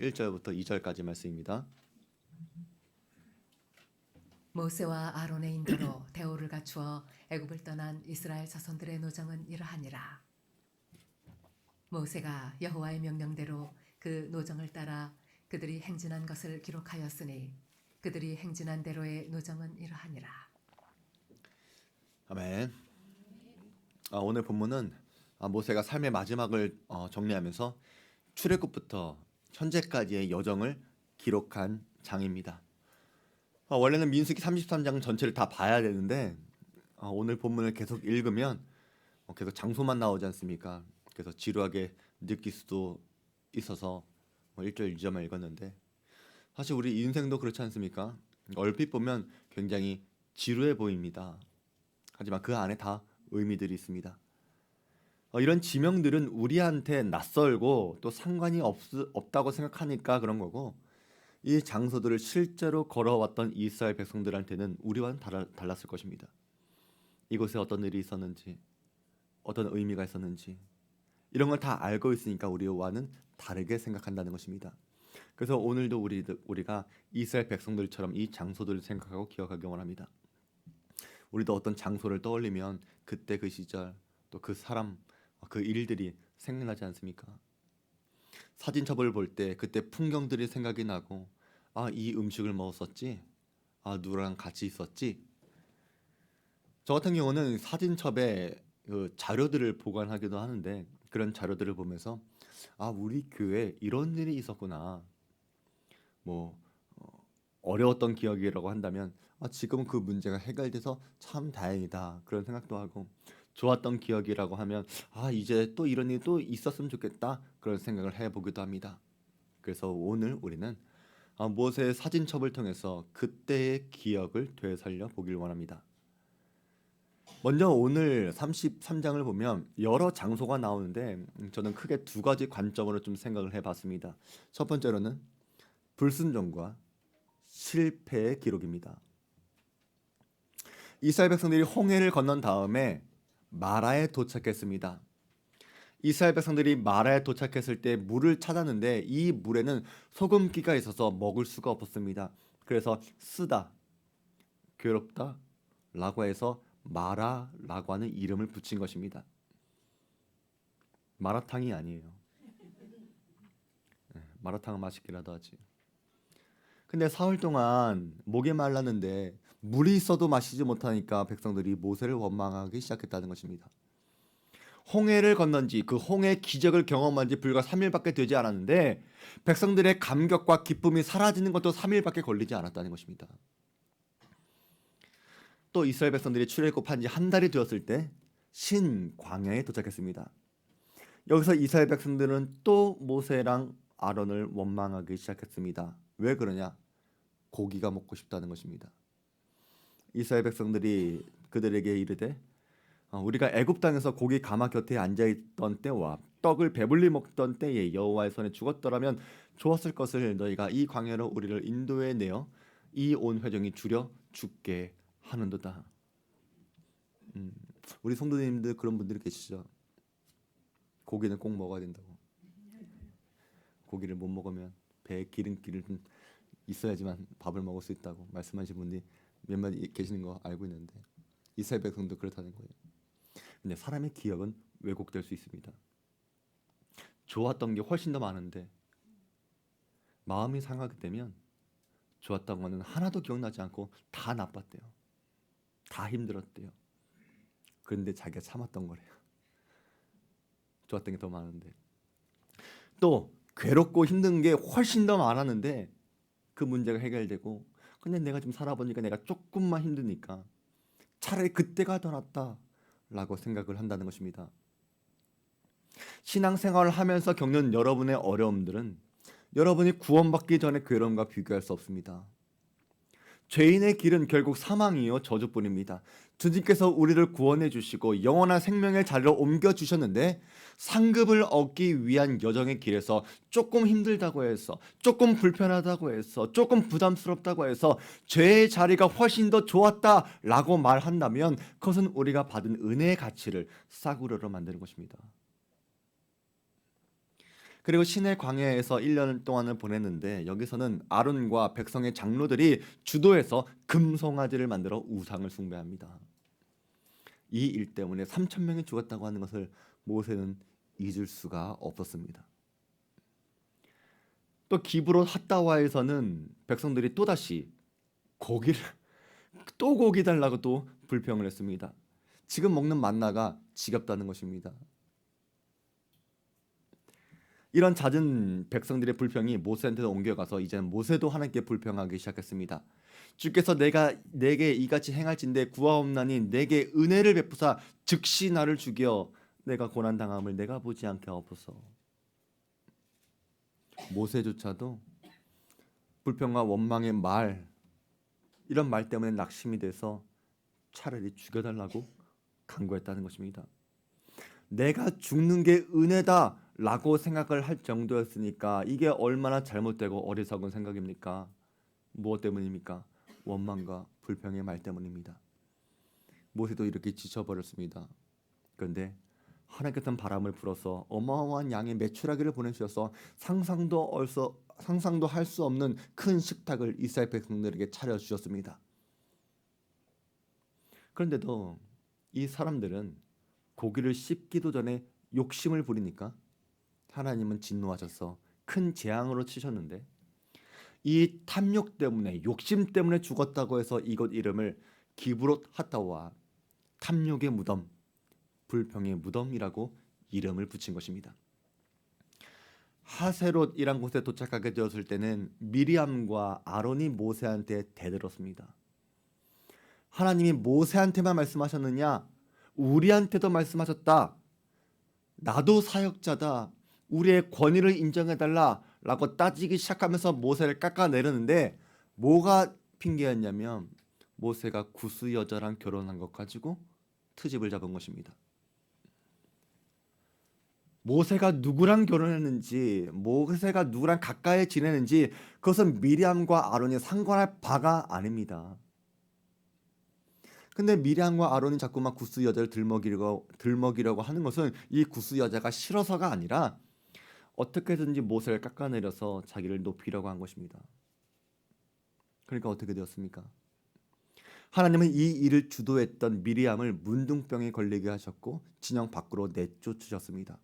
1절부터 2절까지 말씀입니다. 모세와 아론의 인도로 대오를 갖추어 애굽을 떠난 이스라엘 자손들의 노정은 이러하니라. 모세가 여호와의 명령대로 그 노정을 따라 그들이 행진한 것을 기록하였으니 그들이 행진한 대로의 노정은 이러하니라. 아멘. 오늘 본문은 모세가 삶의 마지막을 정리하면서 출애굽부터 현재까지의 여정을 기록한 장입니다. 원래는 민수기 33장 전체를 다 봐야 되는데 오늘 본문을 계속 읽으면 계속 장소만 나오지 않습니까? 그래서 지루하게 느낄 수도 있어서 1절 2절만 읽었는데 사실 우리 인생도 그렇지 않습니까? 얼핏 보면 굉장히 지루해 보입니다. 하지만 그 안에 다 의미들이 있습니다. 이런 지명들은 우리한테 낯설고 또 상관이 없다고 생각하니까 그런 거고, 이 장소들을 실제로 걸어왔던 이스라엘 백성들한테는 우리와는 달랐을 것입니다. 이곳에 어떤 일이 있었는지, 어떤 의미가 있었는지 이런 걸 다 알고 있으니까 우리와는 다르게 생각한다는 것입니다. 그래서 오늘도 우리가 이스라엘 백성들처럼 이 장소들을 생각하고 기억하기 원합니다. 우리도 어떤 장소를 떠올리면 그때 그 시절 또 그 사람 그 일들이 생각나지 않습니까? 사진첩을 볼 때 그때 풍경들이 생각이 나고 이 음식을 먹었었지, 누구랑 같이 있었지. 저 같은 경우는 사진첩에 그 자료들을 보관하기도 하는데 그런 자료들을 보면서 우리 교회에 이런 일이 있었구나, 뭐 어려웠던 기억이라고 한다면 지금 그 문제가 해결돼서 참 다행이다 그런 생각도 하고, 좋았던 기억이라고 하면 이제 또 이런 일이 또 있었으면 좋겠다 그런 생각을 해보기도 합니다. 그래서 오늘 우리는 모세의 사진첩을 통해서 그때의 기억을 되살려 보길 원합니다. 먼저 오늘 33장을 보면 여러 장소가 나오는데 저는 크게 두 가지 관점으로 좀 생각을 해봤습니다. 첫 번째로는 불순종과 실패의 기록입니다. 이스라엘 백성들이 홍해를 건넌 다음에 마라에 도착했습니다. 이스라엘 백성들이 마라에 도착했을 때 물을 찾았는데 이 물에는 소금기가 있어서 먹을 수가 없었습니다. 그래서 쓰다, 괴롭다 라고 해서 마라라고 하는 이름을 붙인 것입니다. 마라탕이 아니에요. 마라탕은 맛있기라도 하지. 근데 사흘 동안 목이 말랐는데 물이 있어도 마시지 못하니까 백성들이 모세를 원망하기 시작했다는 것입니다. 홍해를 건넌 지, 그 홍해 기적을 경험한 지 불과 3일밖에 되지 않았는데 백성들의 감격과 기쁨이 사라지는 것도 3일밖에 걸리지 않았다는 것입니다. 또 이스라엘 백성들이 출애굽한 지 한 달이 되었을 때 신광야에 도착했습니다. 여기서 이스라엘 백성들은 또 모세랑 아론을 원망하기 시작했습니다. 왜 그러냐? 고기가 먹고 싶다는 것입니다. 이스라엘 백성들이 그들에게 이르되 우리가 애굽 땅에서 고기 가마 곁에 앉아있던 때와 떡을 배불리 먹던 때에 여호와의 손에 죽었더라면 좋았을 것을 너희가 이 광야로 우리를 인도해 내어 이 온 회중이 줄여 죽게 하는도다. 우리 성도님들 그런 분들이 계시죠? 고기는 꼭 먹어야 된다고. 고기를 못 먹으면 배에 기름기를 있어야지만 밥을 먹을 수 있다고 말씀하신 분이 몇몇 계시는 거 알고 있는데 이스라엘 백성도 그렇다는 거예요. 근데 사람의 기억은 왜곡될 수 있습니다. 좋았던 게 훨씬 더 많은데 마음이 상하게 되면 좋았던 거는 하나도 기억나지 않고 다 나빴대요. 다 힘들었대요. 그런데 자기가 참았던 거래요. 좋았던 게 더 많은데. 또 괴롭고 힘든 게 훨씬 더 많았는데 그 문제가 해결되고, 근데 내가 좀 살아보니까 내가 조금만 힘드니까 차라리 그때가 더 낫다 라고 생각을 한다는 것입니다. 신앙생활을 하면서 겪는 여러분의 어려움들은 여러분이 구원받기 전의 괴로움과 비교할 수 없습니다. 죄인의 길은 결국 사망이요 저주뿐입니다. 주님께서 우리를 구원해 주시고 영원한 생명의 자리로 옮겨 주셨는데 상급을 얻기 위한 여정의 길에서 조금 힘들다고 해서, 조금 불편하다고 해서, 조금 부담스럽다고 해서 죄의 자리가 훨씬 더 좋았다라고 말한다면 그것은 우리가 받은 은혜의 가치를 싸구려로 만드는 것입니다. 그리고 시내 광야에서 1년 동안을 보냈는데 여기서는 아론과 백성의 장로들이 주도해서 금송아지를 만들어 우상을 숭배합니다. 이 일 때문에 3천 명이 죽었다고 하는 것을 모세는 잊을 수가 없었습니다. 또 기브롯 핫다와에서는 백성들이 또다시 고기를 또 고기 달라고 또 불평을 했습니다. 지금 먹는 만나가 지겹다는 것입니다. 이런 잦은 백성들의 불평이 모세한테 옮겨가서 이제는 모세도 하나님께 불평하기 시작했습니다. 주께서 내게 이같이 행할진대 구하옵나니 내게 은혜를 베푸사 즉시 나를 죽여 내가 고난 당함을 내가 보지 않게 하옵소서. 모세조차도 불평과 원망의 말, 이런 말 때문에 낙심이 돼서 차라리 죽여달라고 간구했다는 것입니다. 내가 죽는 게 은혜다라고 생각을 할 정도였으니까 이게 얼마나 잘못되고 어리석은 생각입니까? 무엇 때문입니까? 원망과 불평의 말 때문입니다. 모세도 이렇게 지쳐버렸습니다. 그런데 하나님께서는 바람을 불어서 어마어마한 양의 메추라기를 보내주셔서 상상도 할 수 없는 큰 식탁을 이스라엘 백성들에게 차려주셨습니다. 그런데도 이 사람들은 고기를 씹기도 전에 욕심을 부리니까 하나님은 진노하셔서 큰 재앙으로 치셨는데 이 탐욕 때문에 욕심 때문에 죽었다고 해서 이곳 이름을 기브롯 핫다와 탐욕의 무덤, 불평의 무덤이라고 이름을 붙인 것입니다. 하세롯이란 곳에 도착하게 되었을 때는 미리암과 아론이 모세한테 대들었습니다. 하나님이 모세한테만 말씀하셨느냐? 우리한테도 말씀하셨다. 나도 사역자다. 우리의 권위를 인정해달라 라고 따지기 시작하면서 모세를 깎아내렸는데 뭐가 핑계였냐면 모세가 구스 여자랑 결혼한 것 가지고 트집을 잡은 것입니다. 모세가 누구랑 결혼했는지, 모세가 누구랑 가까이 지내는지 그것은 미리암과 아론이 상관할 바가 아닙니다. 근데 미리암과 아론이 자꾸만 구스 여자를 들먹이려고 하는 것은 이 구스 여자가 싫어서가 아니라 어떻게든지 모세를 깎아내려서 자기를 높이려고 한 것입니다. 그러니까 어떻게 되었습니까? 하나님은 이 일을 주도했던 미리암을 문둥병에 걸리게 하셨고 진영 밖으로 내쫓으셨습니다.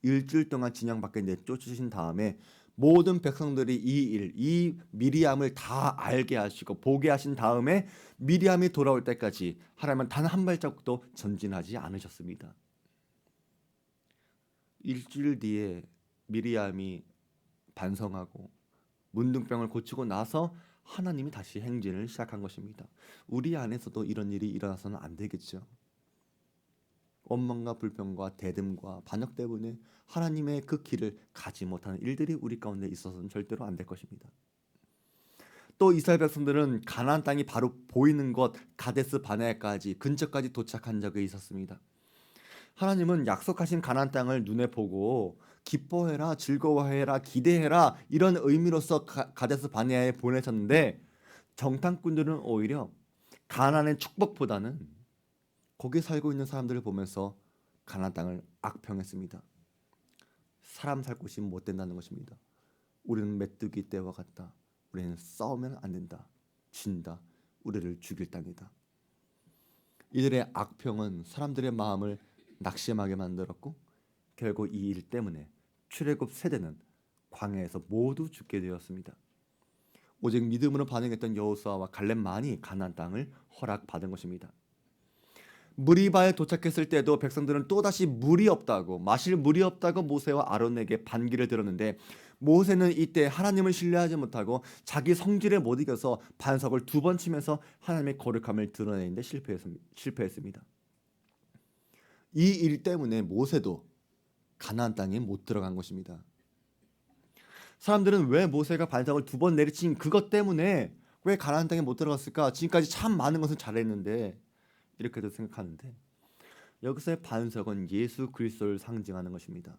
일주일 동안 진영 밖에 내쫓으신 다음에 모든 백성들이 이 미리암을 다 알게 하시고 보게 하신 다음에 미리암이 돌아올 때까지 하나님은 단 한 발자국도 전진하지 않으셨습니다. 일주일 뒤에 미리암이 반성하고 문둥병을 고치고 나서 하나님이 다시 행진을 시작한 것입니다. 우리 안에서도 이런 일이 일어나서는 안 되겠죠. 원망과 불평과 대듬과 반역 때문에 하나님의 그 길을 가지 못하는 일들이 우리 가운데 있어서는 절대로 안 될 것입니다. 또 이스라엘 백성들은 가나안 땅이 바로 보이는 곳 가데스 바네아까지 근처까지 도착한 적이 있었습니다. 하나님은 약속하신 가나안 땅을 눈에 보고 기뻐해라, 즐거워해라, 기대해라 이런 의미로서 가데스 바네아에 보내셨는데 정탐꾼들은 오히려 가나안의 축복보다는 거기 살고 있는 사람들을 보면서 가나안 땅을 악평했습니다. 사람 살 곳이 못 된다는 것입니다. 우리는 메뚜기 떼와 같다. 우리는 싸우면 안 된다. 진다. 우리를 죽일 땅이다. 이들의 악평은 사람들의 마음을 낙심하게 만들었고 결국 이 일 때문에 출애굽 세대는 광야에서 모두 죽게 되었습니다. 오직 믿음으로 반응했던 여호수아와 갈렙만이 가나안 땅을 허락받은 것입니다. 무리바에 도착했을 때도 백성들은 또다시 물이 없다고 마실 물이 없다고 모세와 아론에게 반기를 들었는데 모세는 이때 하나님을 신뢰하지 못하고 자기 성질에 못 이겨서 반석을 2번 치면서 하나님의 거룩함을 드러내는데 실패했습니다. 이 일 때문에 모세도 가나안 땅에 못 들어간 것입니다. 사람들은 왜 모세가 반석을 2번 내리친 그것 때문에 왜 가나안 땅에 못 들어갔을까? 지금까지 참 많은 것을 잘했는데 이렇게도 생각하는데 여기서의 반석은 예수 그리스도를 상징하는 것입니다.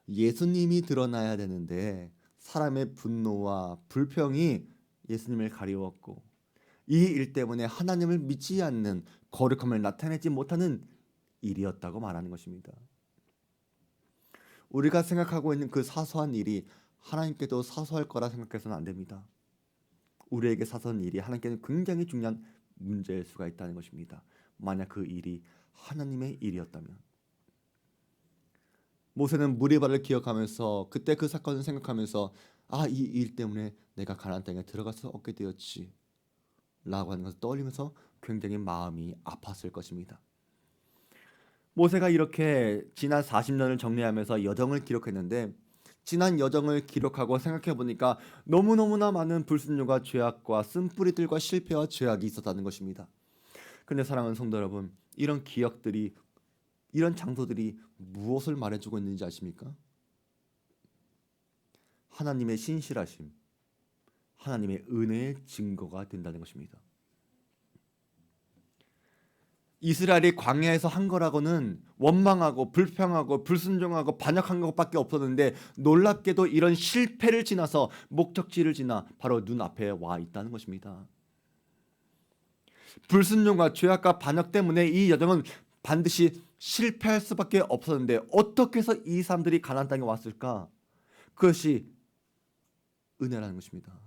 예수님이 드러나야 되는데 사람의 분노와 불평이 예수님을 가리웠고 이 일 때문에 하나님을 믿지 않는 거룩함을 나타내지 못하는 일이었다고 말하는 것입니다. 우리가 생각하고 있는 그 사소한 일이 하나님께도 사소할 거라 생각해서는 안 됩니다. 우리에게 사소한 일이 하나님께는 굉장히 중요한 문제일 수가 있다는 것입니다. 만약 그 일이 하나님의 일이었다면. 모세는 무리바를 기억하면서 그때 그 사건을 생각하면서 이 일 때문에 내가 가나안 땅에 들어갈 수 없게 되었지 라고 하는 것을 떠올리면서 굉장히 마음이 아팠을 것입니다. 모세가 이렇게 지난 40년을 정리하면서 여정을 기록했는데 지난 여정을 기록하고 생각해 보니까 너무너무나 많은 불순종과 죄악과 쓴뿌리들과 실패와 죄악이 있었다는 것입니다. 근데 사랑하는 성도 여러분, 이런 기억들이, 이런 장소들이 무엇을 말해주고 있는지 아십니까? 하나님의 신실하심, 하나님의 은혜의 증거가 된다는 것입니다. 이스라엘이 광야에서 한 거라고는 원망하고 불평하고 불순종하고 반역한 것밖에 없었는데 놀랍게도 이런 실패를 지나서 목적지를 지나 바로 눈앞에 와 있다는 것입니다. 불순종과 죄악과 반역 때문에 이 여정은 반드시 실패할 수밖에 없었는데 어떻게 해서 이 사람들이 가나안 땅에 왔을까? 그것이 은혜라는 것입니다.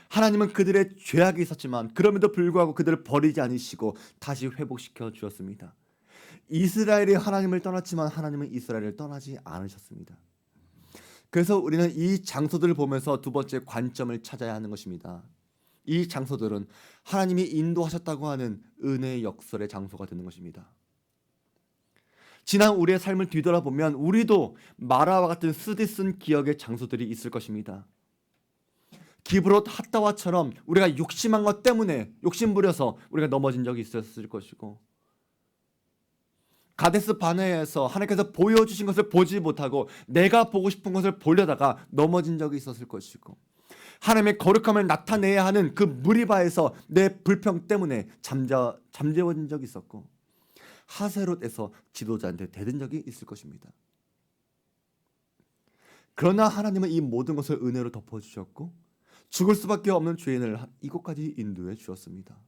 하나님은 그들의 죄악이 있었지만 그럼에도 불구하고 그들을 버리지 않으시고 다시 회복시켜 주었습니다. 이스라엘이 하나님을 떠났지만 하나님은 이스라엘을 떠나지 않으셨습니다. 그래서 우리는 이 장소들을 보면서 두 번째 관점을 찾아야 하는 것입니다. 이 장소들은 하나님이 인도하셨다고 하는 은혜의 역설의 장소가 되는 것입니다. 지난 우리의 삶을 뒤돌아보면 우리도 마라와 같은 쓰디쓴 기억의 장소들이 있을 것입니다. 기브롯 핫다와처럼 우리가 욕심한 것 때문에 욕심부려서 우리가 넘어진 적이 있었을 것이고, 가데스 바네에서 하나님께서 보여주신 것을 보지 못하고 내가 보고 싶은 것을 보려다가 넘어진 적이 있었을 것이고, 하나님의 거룩함을 나타내야 하는 그 무리바에서 내 불평 때문에 잠재워진 적이 있었고, 하세롯에서 지도자한테 대든 적이 있을 것입니다. 그러나 하나님은 이 모든 것을 은혜로 덮어주셨고 죽을 수밖에 없는 죄인을 이곳까지 인도해 주었습니다.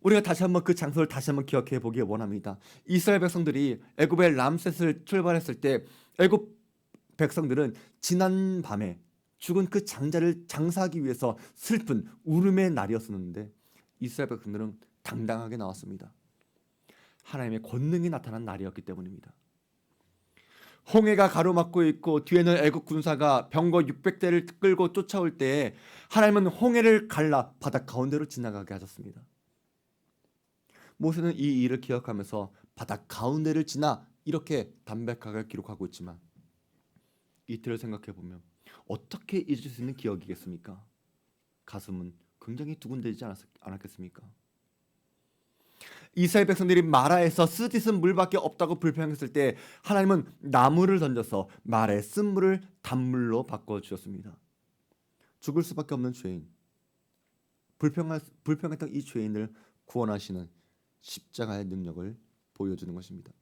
우리가 다시 한번 그 장소를 다시 한번 기억해 보기 원합니다. 이스라엘 백성들이 애굽의 람셋을 출발했을 때 애굽 백성들은 지난 밤에 죽은 그 장자를 장사하기 위해서 슬픈 울음의 날이었었는데 이스라엘 백성들은 당당하게 나왔습니다. 하나님의 권능이 나타난 날이었기 때문입니다. 홍해가 가로막고 있고 뒤에는 애국 군사가 병거 600대를 끌고 쫓아올 때에 하나님은 홍해를 갈라 바다 가운데로 지나가게 하셨습니다. 모세는 이 일을 기억하면서 바다 가운데를 지나 이렇게 담백하게 기록하고 있지만 이틀을 생각해 보면 어떻게 잊을 수 있는 기억이겠습니까? 가슴은 굉장히 두근대지 않았겠습니까? 이스라엘 백성들이 마라에서 쓰디쓴 물밖에 없다고 불평했을 때 하나님은 나무를 던져서 마라의 쓴물을 단물로 바꿔주셨습니다. 죽을 수밖에 없는 죄인, 불평했던 이 죄인을 구원하시는 십자가의 능력을 보여주는 것입니다.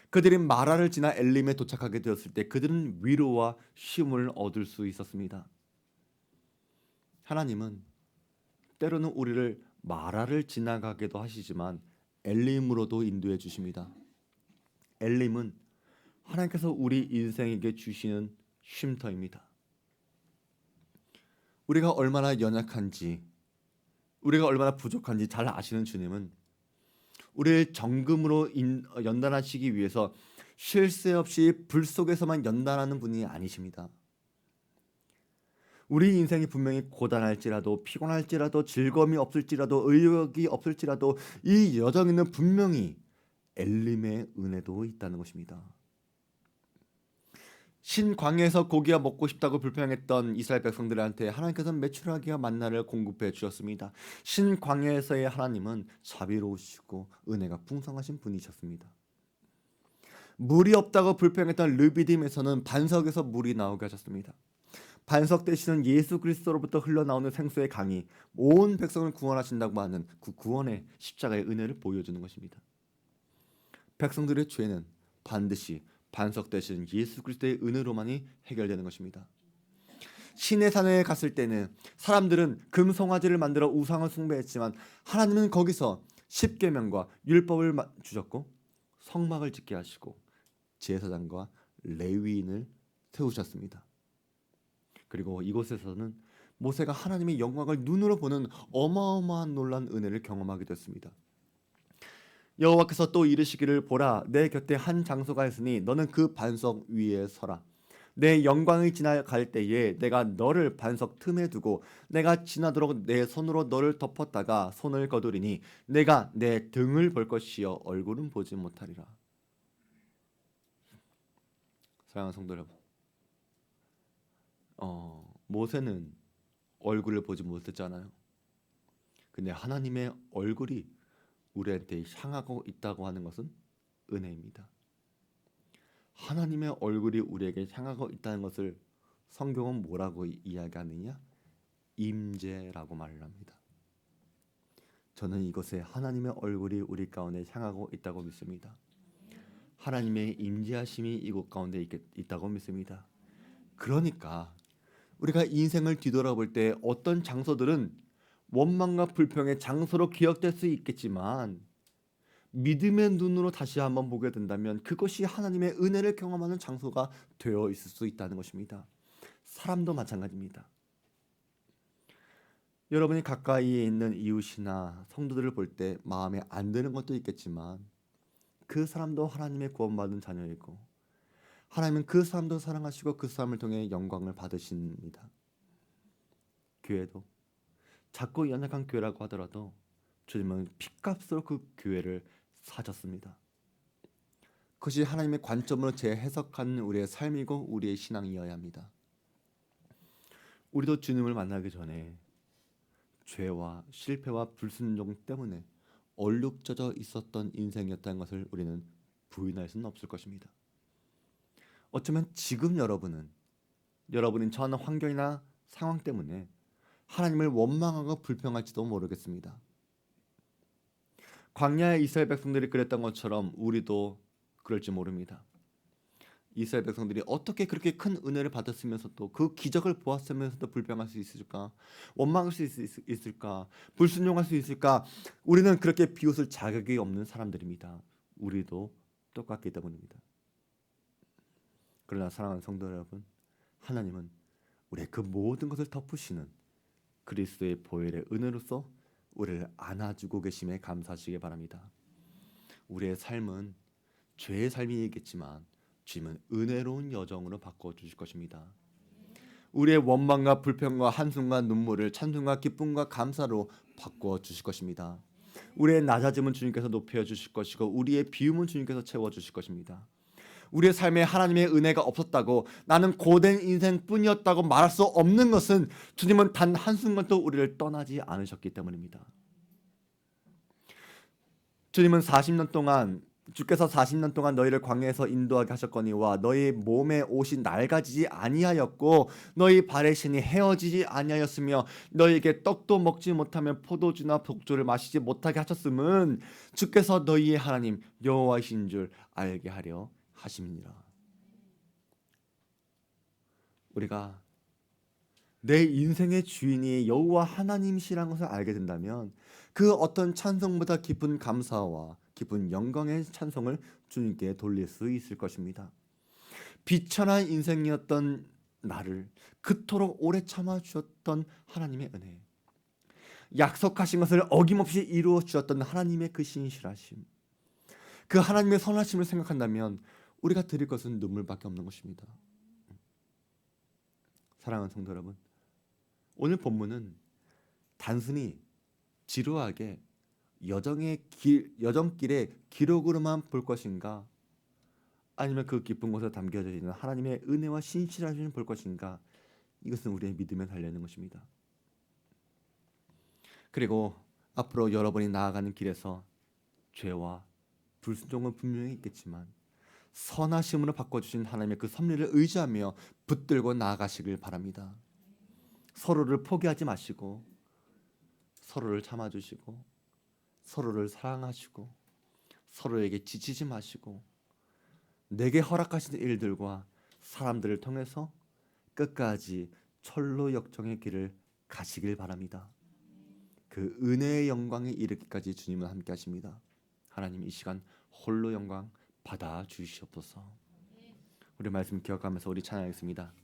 그들이 마라를 지나 엘림에 도착하게 되었을 때 그들은 위로와 쉼을 얻을 수 있었습니다. 하나님은 때로는 우리를 마라를 지나가게도 하시지만 엘림으로도 인도해 주십니다. 엘림은 하나님께서 우리 인생에게 주시는 쉼터입니다. 우리가 얼마나 연약한지, 우리가 얼마나 부족한지 잘 아시는 주님은 우리를 정금으로 연단하시기 위해서 쉴 새 없이 불 속에서만 연단하는 분이 아니십니다. 우리 인생이 분명히 고단할지라도 피곤할지라도 즐거움이 없을지라도 의욕이 없을지라도 이 여정에는 분명히 엘림의 은혜도 있다는 것입니다. 신광야에서 고기가 먹고 싶다고 불평했던 이스라엘 백성들한테 하나님께서는 메추라기와 만나를 공급해 주셨습니다. 신광야에서의 하나님은 자비로우시고 은혜가 풍성하신 분이셨습니다. 물이 없다고 불평했던 르비딤에서는 반석에서 물이 나오게 하셨습니다. 반석 되시는 예수 그리스도로부터 흘러나오는 생수의 강이 온 백성을 구원하신다고 하는 그 구원의 십자가의 은혜를 보여주는 것입니다. 백성들의 죄는 반드시 반석 되시는 예수 그리스도의 은혜로만이 해결되는 것입니다. 시내산에 갔을 때는 사람들은 금송아지를 만들어 우상을 숭배했지만 하나님은 거기서 십계명과 율법을 주셨고 성막을 짓게 하시고 제사장과 레위인을 세우셨습니다. 그리고 이곳에서는 모세가 하나님의 영광을 눈으로 보는 어마어마한 놀란 은혜를 경험하게 됐습니다. 여호와께서 또 이르시기를 보라 내 곁에 한 장소가 있으니 너는 그 반석 위에 서라. 내 영광이 지나갈 때에 내가 너를 반석 틈에 두고 내가 지나도록 내 손으로 너를 덮었다가 손을 거두리니 내가 내 등을 볼 것이요 얼굴은 보지 못하리라. 사랑하는 성도 여러분, 모세는 얼굴을 보지 못했잖아요. 근데 하나님의 얼굴이 우리한테 향하고 있다고 하는 것은 은혜입니다. 하나님의 얼굴이 우리에게 향하고 있다는 것을 성경은 뭐라고 이야기하느냐? 임재라고 말을 합니다. 저는 이것에 하나님의 얼굴이 우리 가운데 향하고 있다고 믿습니다. 하나님의 임재하심이 이곳 가운데 있다고 믿습니다. 그러니까 우리가 인생을 뒤돌아볼 때 어떤 장소들은 원망과 불평의 장소로 기억될 수 있겠지만 믿음의 눈으로 다시 한번 보게 된다면 그것이 하나님의 은혜를 경험하는 장소가 되어 있을 수 있다는 것입니다. 사람도 마찬가지입니다. 여러분이 가까이에 있는 이웃이나 성도들을 볼 때 마음에 안 드는 것도 있겠지만 그 사람도 하나님의 구원받은 자녀이고 하나님은 그 사람도 사랑하시고 그 사람을 통해 영광을 받으십니다. 교회도 작고 연약한 교회라고 하더라도 주님은 핏값으로 그 교회를 사셨습니다. 그것이 하나님의 관점으로 재해석한 우리의 삶이고 우리의 신앙이어야 합니다. 우리도 주님을 만나기 전에 죄와 실패와 불순종 때문에 얼룩져져 있었던 인생이었다는 것을 우리는 부인할 수는 없을 것입니다. 어쩌면 지금 여러분이 처한 환경이나 상황 때문에 하나님을 원망하고 불평할지도 모르겠습니다. 광야의 이스라엘 백성들이 그랬던 것처럼 우리도 그럴지 모릅니다. 이스라엘 백성들이 어떻게 그렇게 큰 은혜를 받았으면서도 그 기적을 보았으면서도 불평할 수 있을까? 원망할 수 있을까? 불순종할 수 있을까? 우리는 그렇게 비웃을 자격이 없는 사람들입니다. 우리도 똑같기 때문입니다. 그러나 사랑하는 성도 여러분, 하나님은 우리의 그 모든 것을 덮으시는 그리스도의 보혈의 은혜로서 우리를 안아주고 계심에 감사하시기 바랍니다. 우리의 삶은 죄의 삶이겠지만 주님은 은혜로운 여정으로 바꿔주실 것입니다. 우리의 원망과 불평과 한숨과 눈물을 찬송과 기쁨과 감사로 바꿔주실 것입니다. 우리의 낮아짐은 주님께서 높여주실 것이고 우리의 비움은 주님께서 채워주실 것입니다. 우리의 삶에 하나님의 은혜가 없었다고 나는 고된 인생뿐이었다고 말할 수 없는 것은 주님은 단 한순간도 우리를 떠나지 않으셨기 때문입니다. 주께서 40년 동안 너희를 광야에서 인도하게 하셨거니와 너희 몸의 옷이 낡아지지 아니하였고 너희 발의 신이 헤어지지 아니하였으며 너희에게 떡도 먹지 못하며 포도주나 독주를 마시지 못하게 하셨음은 주께서 너희의 하나님 여호와이신 줄 알게 하려 하심이니라. 우리가 내 인생의 주인이 여호와 하나님이시라는 것을 알게 된다면 그 어떤 찬송보다 깊은 감사와 깊은 영광의 찬송을 주님께 돌릴 수 있을 것입니다. 비천한 인생이었던 나를 그토록 오래 참아주셨던 하나님의 은혜, 약속하신 것을 어김없이 이루어 주셨던 하나님의 그 신실하심, 그 하나님의 선하심을 생각한다면 우리가 드릴 것은 눈물밖에 없는 것입니다. 사랑하는 성도 여러분, 오늘 본문은 단순히 지루하게 여정길의 기록으로만 볼 것인가, 아니면 그 깊은 곳에 담겨져 있는 하나님의 은혜와 신실하심을 볼 것인가, 이것은 우리의 믿음에 달려있는 것입니다. 그리고 앞으로 여러분이 나아가는 길에서 죄와 불순종은 분명히 있겠지만 선하심으로 바꿔주신 하나님의 그 섭리를 의지하며 붙들고 나아가시길 바랍니다. 서로를 포기하지 마시고 서로를 참아주시고 서로를 사랑하시고 서로에게 지치지 마시고 내게 허락하신 일들과 사람들을 통해서 끝까지 철로 역정의 길을 가시길 바랍니다. 그 은혜의 영광에 이르기까지 주님은 함께 하십니다. 하나님 이 시간 홀로 영광 받아 주시옵소서. 우리 말씀 기억하면서 우리 찬양하겠습니다.